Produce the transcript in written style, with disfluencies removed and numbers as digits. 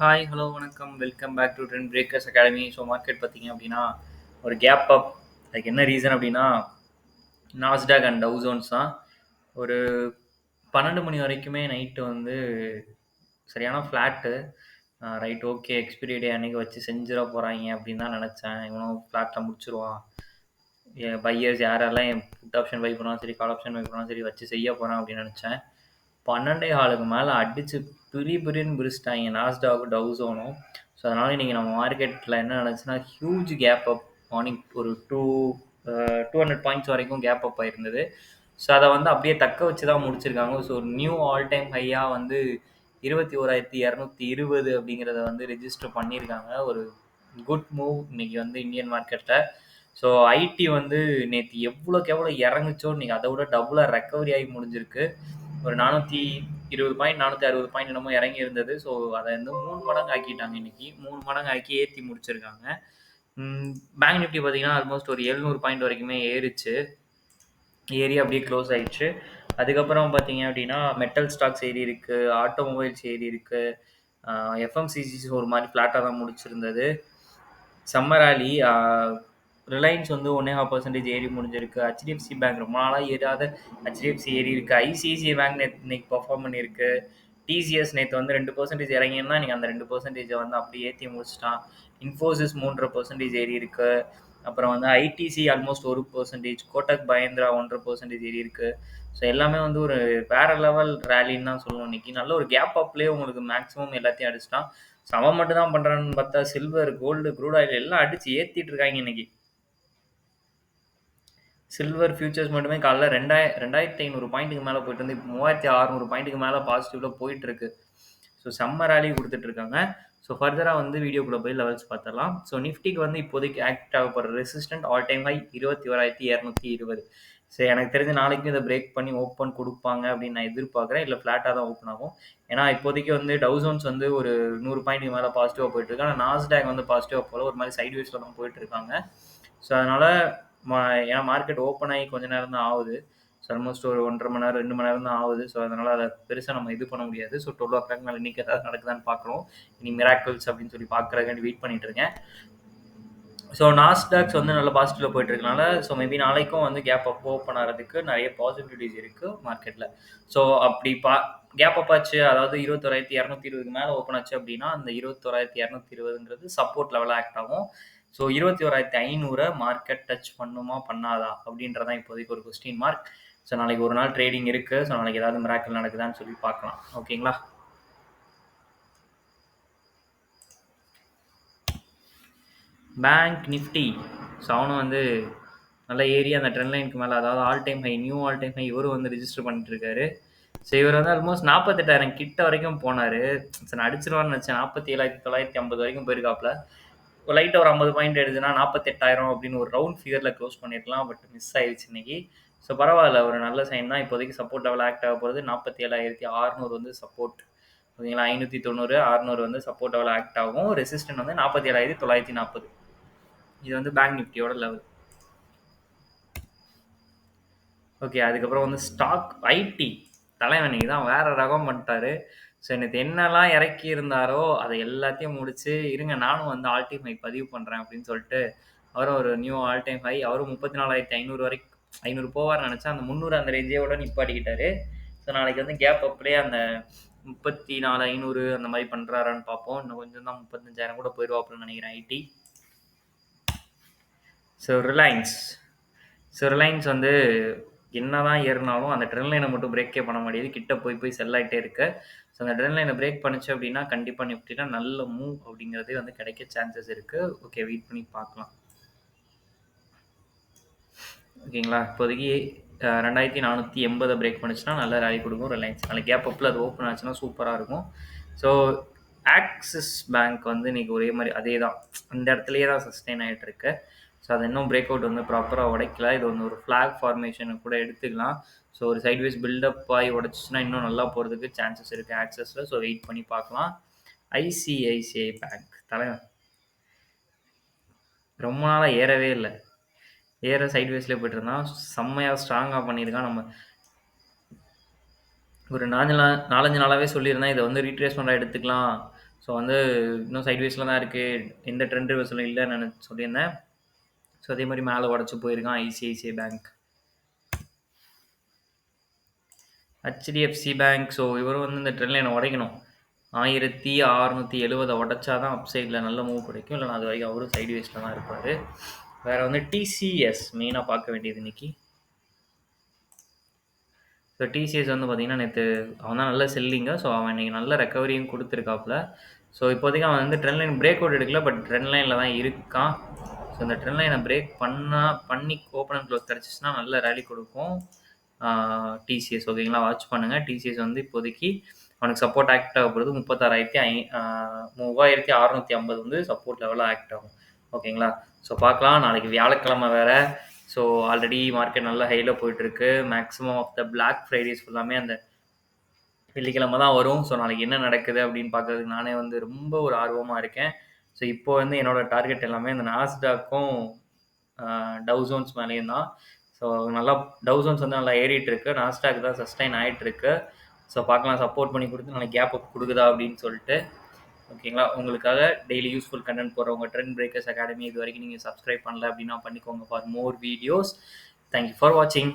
Hi, hello, வணக்கம். Welcome back to Trend Breakers Academy. So market பார்த்தீங்க அப்படின்னா ஒரு கேப் அப். அதுக்கு என்ன ரீசன் அப்படின்னா நாஸ்டாக் அண்ட் டவு ஜோன்ஸ் தான். ஒரு 12 மணி வரைக்குமே நைட்டு வந்து சரியான ஃப்ளாட்டு. ரைட், ஓகே, எக்ஸ்பிரி டே அன்னைக்கு வச்சு செஞ்சிட போகிறாங்க அப்படின்னு தான் நினச்சேன். இவனும் ஃப்ளாட்டில் முடிச்சிருவான். பையர்ஸ் யாரெல்லாம் என் புட் ஆப்ஷன் பை பண்ணுவாலும் சரி, கால் ஆப்ஷன் பை பண்ணுவாலும் சரி வச்சு செய்ய போகிறேன் அப்படின்னு நினச்சேன். 12.15 மேலே அடித்து பிரின்னு பிரிச்சிட்டாங்க நாஸ்டாக் டவுசோனும். ஸோ அதனால் இன்றைக்கி நம்ம மார்க்கெட்டில் என்ன நினச்சுன்னா ஹியூஜ் கேப் அப். மார்னிங் ஒரு 200 பாயிண்ட்ஸ் வரைக்கும் கேப் அப் ஆயிருந்தது. ஸோ அதை வந்து அப்படியே தக்க வச்சு தான் முடிச்சிருக்காங்க. ஸோ நியூ ஆல் டைம் ஹையாக வந்து 21,220 அப்படிங்கிறத வந்து ரெஜிஸ்டர் பண்ணியிருக்காங்க. ஒரு குட் மூவ் இன்னைக்கு வந்து இந்தியன் மார்க்கெட்டில். ஸோ ஐடி வந்து நேற்று எவ்வளோக்கு எவ்வளோ இறங்குச்சோ இன்னைக்கு அதை விட டபுளாக ரெக்கவரி ஆகி முடிஞ்சிருக்கு. ஒரு 420 பாயிண்ட் 460 பாயிண்ட் என்னமோ இறங்கி இருந்தது. ஸோ அதை வந்து 3 மடங்கு ஆக்கிட்டாங்க இன்னைக்கு. 3 மடங்கு ஆக்கி ஏற்றி முடிச்சிருக்காங்க. பேங்க் நிஃப்டி பார்த்தீங்கன்னா ஆல்மோஸ்ட் ஒரு 700 பாயிண்ட் வரைக்குமே ஏறிச்சு. ஏறி அப்படியே க்ளோஸ் ஆயிடுச்சு. அதுக்கப்புறம் பார்த்தீங்க அப்படின்னா மெட்டல் ஸ்டாக்ஸ் ஏறி இருக்கு, ஆட்டோமொபைல்ஸ் ஏறி இருக்கு, எஃப்எம்சிசிஸ் ஒரு மாதிரி ஃப்ளாட்டாக தான் முடிச்சிருந்தது. சம்மர் ராலி ரிலையன்ஸ் வந்து 1.5% ஏறி முடிஞ்சிருக்கு. ஹெச்டிஎஃப்சி பேங்க் ரொம்ப நாளாக ஏறாத ஹெச்டிஎஃப்சி ஏறி இருக்கு. ஐசிஐசிஐ பேங்க் இன்னைக்கு பர்ஃபார்ம் பண்ணியிருக்கு. டிசிஎஸ் நேற்று வந்து 2% இறங்கினா நீங்கள் அந்த 2% வந்து அப்படியே ஏற்றி முடிச்சிட்டான். இன்ஃபோசிஸ் 3.5% ஏறி இருக்கு. அப்புறம் வந்து ஐடிசி ஆல்மோஸ்ட் 1%, கோட்டக் மஹிந்திரா 1.5% ஏறி இருக்கு. ஸோ எல்லாமே வந்து ஒரு வேற லெவல் ரேலின்னு தான் சொல்லணும். இன்னைக்கு நல்ல ஒரு கேப் அப்லேயே உங்களுக்கு மேக்ஸிமம் எல்லாத்தையும் அடிச்சிட்டான். அவன் மட்டும் தான் பண்றான்னு பார்த்தா சில்வர், கோல்டு, க்ரூட் ஆயில் எல்லாம் அடிச்சு ஏத்திட்டு இருக்காங்க இன்னைக்கு. சில்வர் ஃபியூச்சர்ஸ் மட்டுமே காலைல 2,500 பாயிண்ட்டுக்கு மேலே போயிட்டு வந்து இப்போ 3,600 பாயிண்ட்டுக்கு மேலே பாசிட்டிவ்ல போயிட்டு இருக்கு. ஸோ செம்ம ரேலி கொடுத்துட்டு இருக்காங்க. ஸோ ஃபர்தராக வந்து வீடியோக்குள்ள போய் லெவல்ஸ் பார்த்துடலாம். ஸோ நிஃப்டிக்கு வந்து இப்போதைக்கு ஆக்ட் ஆகப்படுற resistant all time high 21,220. So எனக்கு தெரிஞ்ச நாளைக்கும் இதை பிரேக் பண்ணி ஓப்பன் கொடுப்பாங்க அப்படின்னு நான் எதிர்பார்க்குறேன். இல்லை ஃப்ளாட்டாக தான் ஓப்பன் ஆகும். ஏன்னா இப்போதைக்கு வந்து டவுசோன்ஸ் வந்து ஒரு 100 பாயிண்ட்டுக்கு மேலே பாசிட்டிவாக போயிட்டு இருக்கு. ஆனால் நாஸ்டாக் வந்து பாசிட்டிவாக போல ஒரு மாதிரி சைட்வேஸில் தான் போயிட்டு இருக்காங்க. ஸோ அதனால் ஏன்னா மார்க்கெட் ஓப்பன் ஆகி கொஞ்ச நேரம் தான் ஆகுது. ஸோ ஆல்மோஸ்ட் ஒரு 1.5 மணி நேரம் 2 மணி நேரம் தான் ஆகுது. ஸோ அதனால் அதை பெருசாக நம்ம இது பண்ண முடியாது. ஸோ 12 மேலே இன்றைக்கி ஏதாவது நடக்குதான்னு பார்க்கணும். இனி மிராக்கிள்ஸ் அப்படின்னு சொல்லி பார்க்குறதுக்காண்டி வெயிட் பண்ணிட்டு இருக்கேன். ஸோ நாஸ்டாக்ஸ் வந்து நல்ல பாசிட்டிவ்ல போயிட்டு இருக்கனால ஸோ மேபி நாளைக்கும் வந்து கேப் அப் ஓப்பன் ஆகிறதுக்கு நிறைய பாசிபிலிட்டிஸ் இருக்குது மார்க்கெட்டில். ஸோ அப்படி கேப் அப் ஆச்சு, அதாவது 21,220 மேலே ஓப்பன் ஆச்சு அப்படின்னா அந்த 21,220ங்கிறது சப்போர்ட் லெவலாக ஆக்ட் ஆகும். ஸோ 21,500 மார்க்கெட் டச் பண்ணுமா பண்ணாதா அப்படின்றதான் இப்போதைக்கு ஒரு கொஸ்டின் மார்க். ஸோ நாளைக்கு ஒரு நாள் ட்ரேடிங் இருக்குது. ஸோ நாளைக்கு ஏதாவது மிராக்கிள் நடக்குதான்னு சொல்லி பார்க்கலாம். ஓகேங்களா? பேங்க் நிஃப்டி ஸோ அவனும் வந்து நல்ல ஏரியா அந்த ட்ரெண்ட் லைனுக்கு மேலே, அதாவது all time high, new all time high இவரும் வந்து ரிஜிஸ்டர் பண்ணிட்டு இருக்காரு. ஸோ இவர் வந்து ஆல்மோஸ்ட் 48,000 கிட்ட வரைக்கும் போனார். ஸோ நான் அடிச்சிருவான்னு நினச்சேன். 47,950 வரைக்கும் போயிருக்காப்புல. லைட்டாக ஒரு 50 பாயிண்ட் எடுத்துன்னா 48,000 அப்படின்னு ஒரு ரவுண்ட் ஃபிகரில் க்ளோஸ் பண்ணியிருக்கலாம். பட் மிஸ் ஆயிடுச்சு இன்னைக்கு. ஸோ பரவாயில்ல, ஒரு நல்ல சைன் தான். இப்போதைக்கு சப்போர்ட் லெவல் ஆக்ட் ஆக போகிறது. 47,600 வந்து சப்போர்ட். ஓகேங்களா? 590, 600 வந்து சப்போர்ட் லெவல் ஆக்ட் ஆகும். ரெசிஸ்டன்ட் வந்து 47,940. இது வந்து பேங்க் நிஃப்டியோட லெவல். ஓகே, அதுக்கப்புறம் வந்து ஸ்டாக் ஐடி தலைவன் இன்னைக்கு தான் வேற ரகம் பண்ணிட்டாரு. ஸோ நேற்று என்னெல்லாம் இறக்கி இருந்தாரோ அதை எல்லாத்தையும் முடிச்சு இருங்க நானும் வந்து ஆல் டைம் ஹை பதிவு பண்ணுறேன் அப்படின்னு சொல்லிட்டு அவரும் ஒரு நியூ ஆல் டைம் ஹை, அவரும் 34,500 வரைக்கும் 500 போவார்னு நினச்சா அந்த 300 அந்த ரேஞ்சையோட நிப்பாட்டிக்கிட்டாரு. ஸோ நாளைக்கு வந்து கேப் அப்லேயே அந்த 34,500 அந்த மாதிரி பண்ணுறாரான்னு பார்ப்போம். இன்னும் கொஞ்சம் தான் 35,000 கூட போயிடுவாப்புன்னு நினைக்கிறேன் ஐடி. ஸோ ரிலையன்ஸ் வந்து என்னதான் ஏறினாலும் அந்த ட்ரெண்ட் லைனை மட்டும் பிரேக்கே பண்ண முடியாது. கிட்ட போய் செல் ஆகிட்டே இருக்கு. ஸோ அந்த ட்ரெண்ட் லைனை பிரேக் பண்ணிச்சு அப்படின்னா கண்டிப்பாக நிஃப்டினா நல்ல மூவ் அப்படிங்கிறதே வந்து கிடைக்க சான்சஸ் இருக்குது. ஓகே, வெயிட் பண்ணி பார்க்கலாம். ஓகேங்களா? இப்போதைக்கு 2,480 பிரேக் பண்ணிச்சுன்னா நல்ல ரேலி கொடுக்கும் ரிலையன்ஸ். நாளைக்கு கேப் அப்பில் அது ஓப்பன் ஆச்சுன்னா சூப்பராக இருக்கும். ஸோ ஆக்சிஸ் பேங்க் வந்து இன்றைக்கி ஒரே மாதிரி அதே தான், அந்த இடத்துலையே தான் சஸ்டெயின் ஆகிட்டு இருக்கு. ஸோ அது இன்னும் பிரேக் அவுட் வந்து ப்ராப்பராக உடைக்கல. இது வந்து ஒரு ஃப்ளாக் ஃபார்மேஷனை கூட எடுத்துக்கலாம். ஸோ ஒரு சைட்வேஸ் பில்டப் ஆகி உடச்சிச்சுன்னா இன்னும் நல்லா போகிறதுக்கு சான்சஸ் இருக்குது ஆக்சஸில். ஸோ வெயிட் பண்ணி பார்க்கலாம். ஐசிஐசிஐ பேங்க் தலைவன் ரொம்ப நாளாக ஏறவே இல்லை. ஏற சைட்வேஸ்லேயே போய்ட்டு இருந்தான். செம்மையாக ஸ்ட்ராங்காக பண்ணியிருக்கான். நம்ம ஒரு 4 நாளாகவே சொல்லியிருந்தேன் இதை வந்து ரீட்ரேஸ்மெண்ட்டாக எடுத்துக்கலாம், ஸோ வந்து இன்னும் சைட்வேஸில் தான் இருக்குது, எந்த ட்ரெண்ட் ரிவர்சலும் இல்லைன்னு நான் சொல்லியிருந்தேன். ஸோ அதே மாதிரி மேலே உடச்சி போயிருக்கான் ICICI bank. HDFC bank, so இவரும் வந்து இந்த ட்ரெண்ட் லைனை உடைக்கணும். 1670 உடைச்சா தான் அப் சைடில் நல்ல மூவ் கிடைக்கும், இல்லைனா அது வரைக்கும் அவரும் சைட்வேஸில் தான் இருப்பார். வேறு வந்து டிசிஎஸ் மெயினாக பார்க்க வேண்டியது இன்னைக்கு. ஸோ டிசிஎஸ் வந்து பார்த்தீங்கன்னா நேற்று அவன் தான் நல்ல செல்லிங்க, ஸோ அவன் இன்றைக்கி நல்ல ரெக்கவரியும் கொடுத்துருக்காப்புல. ஸோ இப்போதைக்கு அவன் வந்து ட்ரெண்ட் லைன் பிரேக் அவுட் எடுக்கல, பட் ட்ரெண்ட் லைனில் தான் இருக்கான். ஸோ இந்த ட்ரெண்ட் லைனை பிரேக் பண்ணி ஓப்பன் அண்ட் க்ளோஸ் கிடச்சிச்சுன்னா நல்ல ரேலி கொடுக்கும் டிசிஎஸ். ஓகேங்களா, வாட்ச் பண்ணுங்கள். டிசிஎஸ் வந்து இப்போதைக்கு அவனுக்கு சப்போர்ட் ஆக்ட் ஆக போகிறது 3650 வந்து சப்போர்ட் லெவலில் ஆக்ட் ஆகும். ஓகேங்களா, ஸோ பார்க்கலாம். நாளைக்கு வியாழக்கிழமை வேறு, ஸோ ஆல்ரெடி மார்க்கெட் நல்லா ஹையில் போயிட்டுருக்கு. Maximum of the Black Fridays ஃபுல்லாமே அந்த வெள்ளிக்கிழமை தான் வரும். ஸோ நாளைக்கு என்ன நடக்குது அப்படின்னு பார்க்குறதுக்கு நானே வந்து ரொம்ப ஒரு ஆர்வமாக இருக்கேன். ஸோ இப்போ வந்து என்னோடய டார்கெட் எல்லாமே இந்த நாஸ்டாக்கும் டவுசோன்ஸ் மேலேயும் தான். ஸோ நல்லா டவுசோன்ஸ் வந்து நல்லா ஏறிட்டு இருக்கு, நாஸ்டாக் தான் சஸ்டைன் ஆகிட்டு இருக்கு. ஸோ பார்க்கலாம், சப்போர்ட் பண்ணி கொடுத்து நாளைக்கு கேப் அப் கொடுக்குதா அப்படின்னு சொல்லிட்டு. ஓகேங்களா, உங்களுக்காக டெய்லி யூஸ்ஃபுல் கண்டென்ட் போகிறவங்க ட்ரெண்ட் பிரேக்கர்ஸ் அகாடமி இது வரைக்கும் நீங்கள் சப்ஸ்கிரைப் பண்ணல அப்படின்னா பண்ணிக்கோங்க for more videos. Thank you for வாட்சிங்.